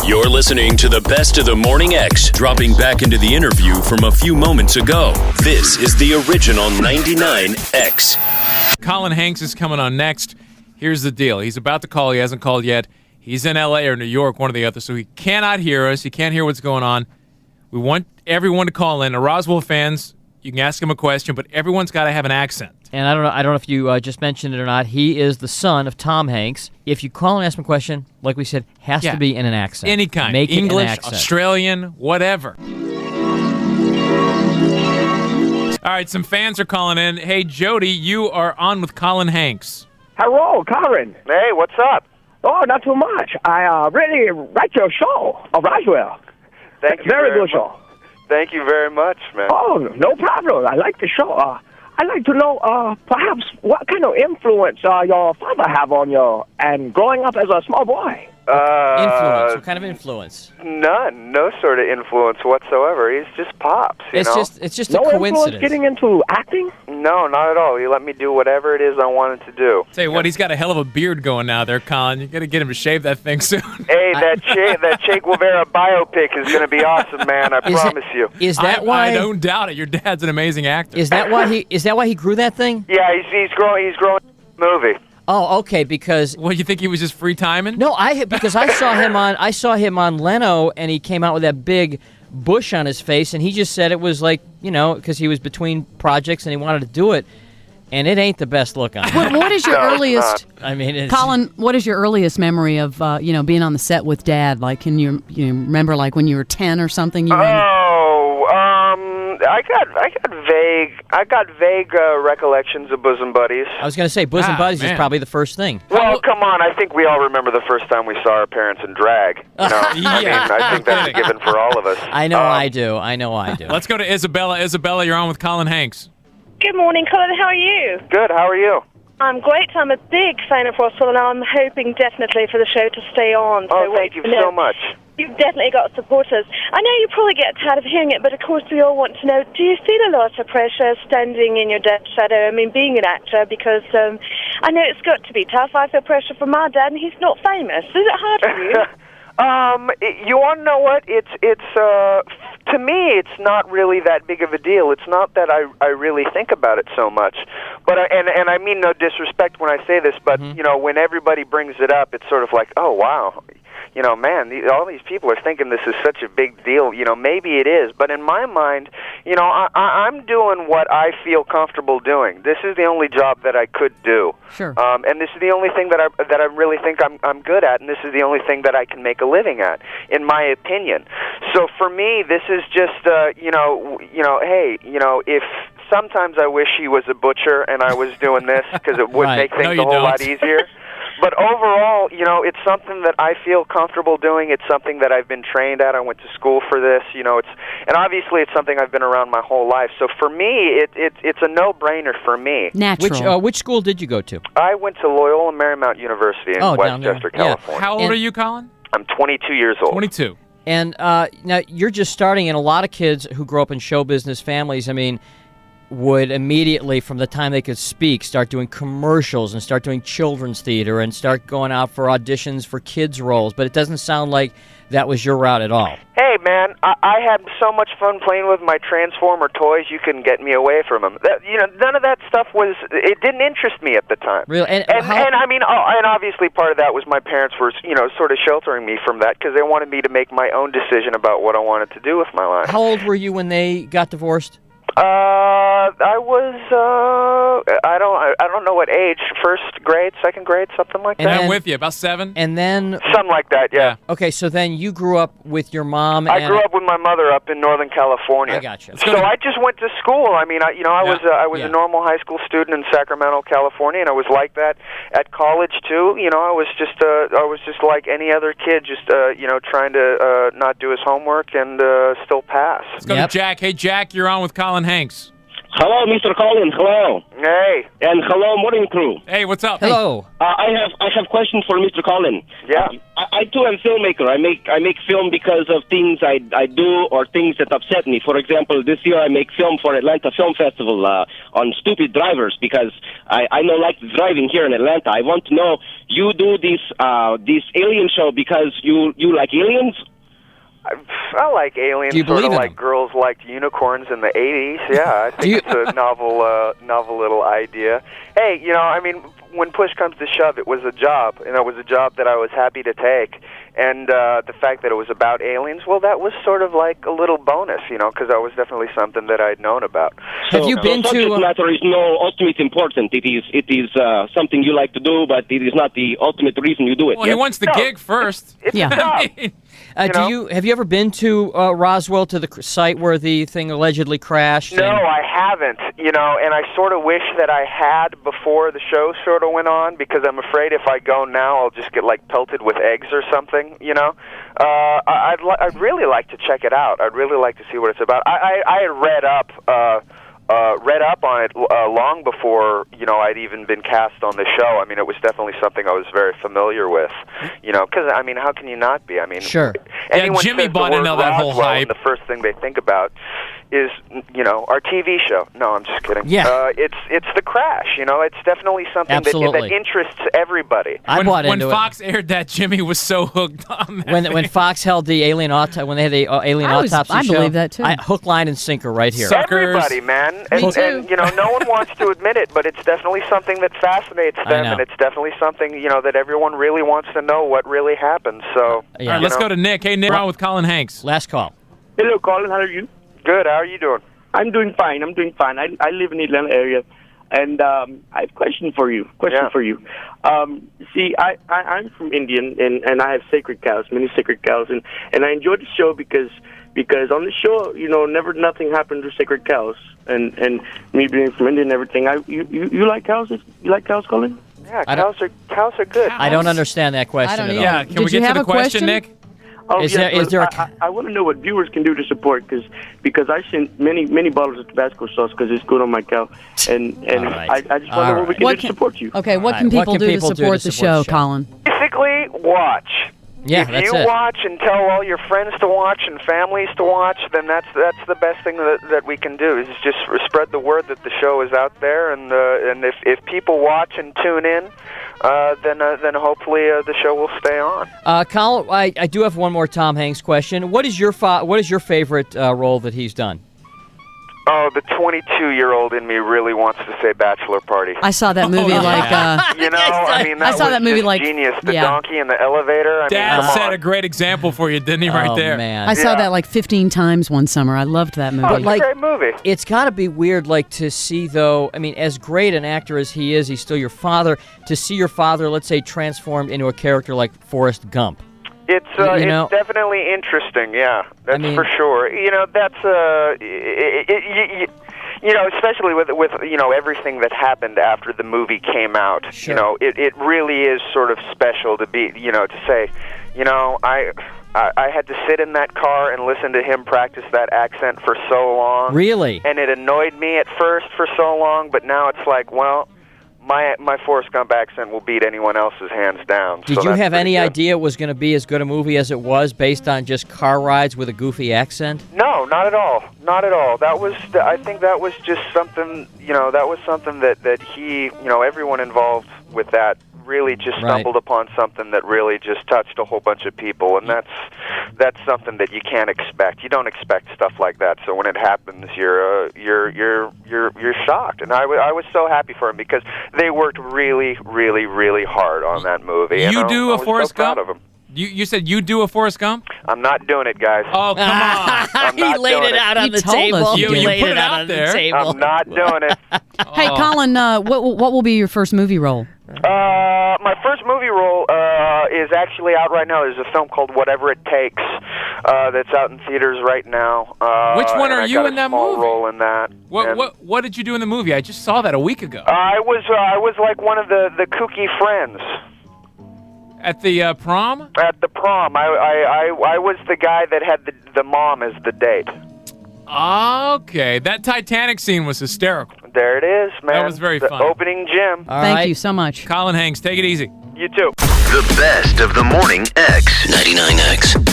You're listening to the best of the Morning X, dropping back into the interview from a few moments ago. This is the original 99X. Colin Hanks is coming on next. Here's the deal. He's about to call. He hasn't called yet. He's in L.A. or New York, one or the other, so he cannot hear us. He can't hear what's going on. We want everyone to call in. The Roswell fans, you can ask him a question, but everyone's got to have an accent. And I don't know if you just mentioned it or not. He is the son of Tom Hanks. If you call and ask him a question, like we said, has to be in an accent. Any kind. Make English, it an accent. Australian, whatever. All right, some fans are calling in. Hey, Jody, you are on with Colin Hanks. Hello, Colin. Hey, what's up? Oh, not too much. I really like your show, Roswell. Thank you. Very good show. Thank you very much, man. Oh, no problem. I like the show. I'd like to know, perhaps, what kind of influence your father have on you and growing up as a small boy? Influence. What kind of influence? None. No sort of influence whatsoever. He's just Pops, you know? It's just No a coincidence. influence getting into acting? No, not at all. He let me do whatever it is I wanted to do. Tell you what, he's got a hell of a beard going now there, Colin. You got to get him to shave that thing soon. Hey, that Che Guevara biopic is going to be awesome, man. I promise you. Is that why? I don't doubt it. Your dad's an amazing actor. Is that why he grew that thing? Yeah, he's growing the movie. Oh, okay. Because What, you think he was just free timing? no, because I saw him on Leno, and he came out with that big bush on his face, and he just said it was like, because he was between projects and he wanted to do it, and it ain't the best look on him. What is your earliest, I mean, Colin? What is your earliest memory of being on the set with Dad? Like, can you remember like when you were 10 or something? I got vague recollections of Bosom Buddies. I was going to say, Bosom Buddies is probably the first thing. Well, come on. I think we all remember the first time we saw our parents in drag. You know? I think that's a given for all of us. I know I do. Let's go to Isabella. Isabella, you're on with Colin Hanks. Good morning, Colin. How are you? Good. How are you? I'm great. I'm a big fan of Roswell, and I'm hoping definitely for the show to stay on. Oh, thank you so much. You've definitely got supporters. I know you probably get tired of hearing it, but of course we all want to know, do you feel a lot of pressure standing in your dad's shadow? I mean, being an actor, because I know it's got to be tough. I feel pressure from my dad, and he's not famous. Is it hard for you? You want to know what? To me, it's not really that big of a deal. It's not that I really think about it so much. But and I mean no disrespect when I say this, but when everybody brings it up, it's sort of like, oh wow, man, all these people are thinking this is such a big deal. Maybe it is, but in my mind, I'm doing what I feel comfortable doing. This is the only job that I could do. Sure. And this is the only thing that I really think I'm good at, and this is the only thing that I can make a living at, in my opinion. So for me, this is just, hey, if sometimes I wish he was a butcher and I was doing this because it would make things a whole lot easier. But overall, it's something that I feel comfortable doing. It's something that I've been trained at. I went to school for this. And obviously it's something I've been around my whole life. So for me, it's a no-brainer for me. Natural. Which school did you go to? I went to Loyola Marymount University in Westchester, California. How old are you, Colin? I'm 22 years old. 22. And now you're just starting, and a lot of kids who grow up in show business families, I mean, would immediately, from the time they could speak, start doing commercials and start doing children's theater and start going out for auditions for kids' roles. But it doesn't sound like that was your route at all. Hey, man, I had so much fun playing with my Transformer toys, you couldn't get me away from them. None of that stuff it didn't interest me at the time. Really? And obviously part of that was my parents were, sort of sheltering me from that because they wanted me to make my own decision about what I wanted to do with my life. How old were you when they got divorced? I was, I don't know what age, first grade, second grade, something like that. I'm with you, about 7? And then... Something like that, yeah. Okay, so then you grew up with your mom I grew up with my mother up in Northern California. I gotcha. So I just went to school. I mean, I was a normal high school student in Sacramento, California, and I was like that at college, too. I was just like any other kid, just, trying to not do his homework and still pass. Let's go to Jack. Hey, Jack, you're on with Colin Hanks. Hello, Mr. Colin. Hello. Hey. And hello, morning crew. Hey, what's up? Hello. I have questions for Mr. Colin. Yeah. I too am filmmaker. I make film because of things I do or things that upset me. For example, this year I make film for Atlanta Film Festival on stupid drivers because I know like driving here in Atlanta. I want to know, you do this alien show because you like aliens? I like aliens, Do you sort believe of in like them? girls liked unicorns in the 80s. Yeah, I think it's a novel little idea. Hey, I mean, when push comes to shove, it was a job. It was a job that I was happy to take. And the fact that it was about aliens, well, that was sort of like a little bonus, because that was definitely something that I'd known about. Have you been to? Subject matter is no ultimate important. It is something you like to do, but it is not the ultimate reason you do it. Well, he wants the gig first. It's Yeah. a job. Have you ever been to Roswell, to the site where the thing allegedly crashed? No, I haven't, and I sort of wish that I had before the show sort of went on, because I'm afraid if I go now, I'll just get, like, pelted with eggs or something, I'd really like to check it out. I'd really like to see what it's about. I had read up on it long before, I'd even been cast on the show. I mean, it was definitely something I was very familiar with, because, I mean, how can you not be? I mean, Sure. anyone Jimmy says the bought word into that whole Roswell, hype. and the first thing they think about is, our TV show. No, I'm just kidding. Yeah. It's the crash, It's definitely something that Absolutely. interests everybody. I bought into when it. Fox aired that, Jimmy was so hooked on that. When Fox held the alien when they had the alien autopsy I show, believe that, too. Hook, line, and sinker right here. Suckers. Everybody, man. And, Me too. and, no one wants to admit it, but it's definitely something that fascinates them, know. and it's definitely something, that everyone really wants to know what really happened. So, Yeah. All right, let's go to Nick. Hey, Nick, we're on with Colin Hanks. Last call. Hello, Colin. How are you? good. How are you doing? I'm doing fine. I live in the Atlanta area, and I have a question for you. See, I'm from India, and I have sacred cows, many sacred cows, and I enjoy the show because on the show, nothing happened to sacred cows, and me being from India and everything. You like cows? You like cows, Colin? Yeah, cows are good. I don't understand that question I don't at either. all. Yeah, can Did we you get have to a the question, question? Nick? Oh, Is yes, there but I want to know what viewers can do to support because I sent many bottles of Tabasco sauce because it's good on my cow, and All right. I just want to know what we can What do to support you. Okay, what All can right, what people can do to people do support to the support show, the show? Colin? Basically, watch. Yeah, if that's you it. watch and tell all your friends to watch and families to watch, then that's the best thing that we can do, is just spread the word that the show is out there, and if people watch and tune in, then hopefully the show will stay on. Colin, I do have one more Tom Hanks question. What is your favorite role that he's done? Oh, the 22-year-old in me really wants to say bachelor party. I saw that movie I saw that movie, just like, genius. The yeah. donkey in the elevator. Dad come set on. a great example for you, didn't he, right oh, there? man. I saw Yeah. that like 15 times one summer. I loved that movie. Oh, it's like- a great movie. It's got to be weird, like, to see, though, I mean, as great an actor as he is, he's still your father, to see your father, let's say, transformed into a character like Forrest Gump. It's know- it's definitely interesting. Yeah, that's mean- for sure. That's especially with everything that happened after the movie came out. Sure. It really is sort of special to be to say, I had to sit in that car and listen to him practice that accent for so long. Really? And it annoyed me at first for so long, but now it's like, well, my Forrest Gump accent will beat anyone else's hands down. Did so you that's have pretty any good. idea it was going to be as good a movie as it was based on just car rides with a goofy accent? No, not at all. Not at all. I think that was just something, that was something that he, everyone involved with that really just stumbled upon something that really just touched a whole bunch of people, and that's something that you can't expect. You don't expect stuff like that. So when it happens, you're shocked. And I was so happy for him because they worked really, really, really hard on that movie. You and do I a was Forrest so proud Gump? of him. You said you do a Forrest Gump? I'm not doing it, guys. Oh, come on. I'm He not laid doing it out on He the told table. us you He did. laid You put it it out out on there. the table. I'm not doing it. Hey, Colin, what will be your first movie role? My first movie role is actually out right now. There's a film called Whatever It Takes that's out in theaters right now. Which one are and I you got in a that small movie? role in that. And, What did you do in the movie? I just saw that a week ago. I was like one of the kooky friends At the prom? at the prom. I was the guy that had the mom as the date. Okay, that Titanic scene was hysterical. There it is, man. That was very the fun. Opening gym. All Thank right. you so much. Colin Hanks, take it easy. You too. The best of the Morning X. 99X.